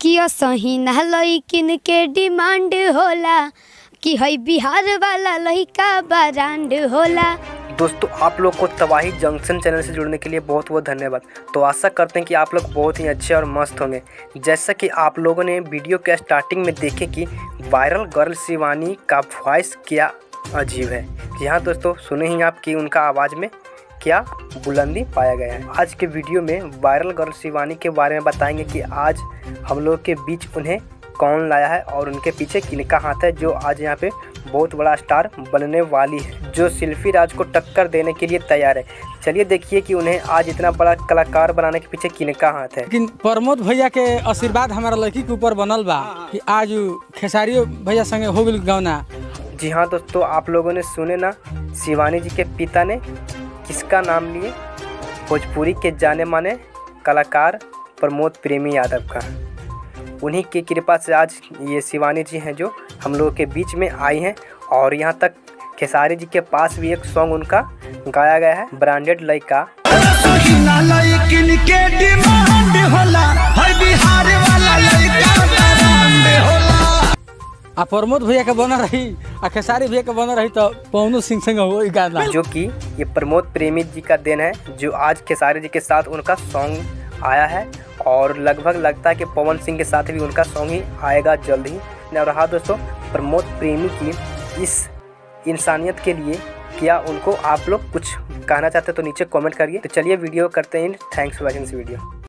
कि असही ना लइकिन के डिमांड होला कि हई बिहार वाला लइका ब्रांड होला। दोस्तों आप लोग को तबाही जंक्शन चैनल से जुड़ने के लिए बहुत बहुत धन्यवाद। तो आशा करते हैं कि आप लोग बहुत ही अच्छे और मस्त होंगे। जैसा कि आप लोगों ने वीडियो के स्टार्टिंग में देखे कि वायरल गर्ल शिवानी का वॉइस क्या अजीब है। जी हाँ दोस्तों, सुने ही आप कि उनका आवाज़ में क्या बुलंदी पाया गया है। आज के वीडियो में वायरल गर्ल शिवानी के बारे में बताएंगे कि आज हम लोग के बीच उन्हें कौन लाया है और उनके पीछे किनका हाथ है, जो आज यहाँ पे बहुत बड़ा स्टार बनने वाली है, जो सिल्फी राज को टक्कर देने के लिए तैयार है। चलिए देखिए कि उन्हें आज इतना बड़ा कलाकार बनाने के पीछे किनका हाथ है। लेकिन प्रमोद भैया के आशीर्वाद हमारा लड़की के ऊपर बनल बा कि आज खेसारी भैया संगे हो गइल गौना। जी हाँ दोस्तों, आप लोगों ने सुने ना, शिवानी जी के पिता ने किसका नाम लिए? भोजपुरी के जाने माने कलाकार प्रमोद प्रेमी यादव का। उन्हीं की कृपा से आज ये शिवानी जी हैं जो हम लोगों के बीच में आई हैं। और यहाँ तक खेसारी जी के पास भी एक सॉन्ग उनका गाया गया है, ब्रांडेड लइका। आ प्रमोद भैया के बना रही आ खेसारी भैया के बना रही तो पवनो सिंह संग वही गाना, जो कि ये प्रमोद प्रेमी जी का देन है, जो आज खेसारी जी के साथ उनका सॉन्ग आया है। और लगभग लगता है कि पवन सिंह के साथ भी उनका सॉन्ग ही आएगा जल्द ही। और हाँ दोस्तों, प्रमोद प्रेमी की इस इंसानियत के लिए क्या उनको आप लोग कुछ कहना चाहते हैं तो नीचे कमेंट करिए। तो चलिए वीडियो करते हैं। Thanks for watching this video.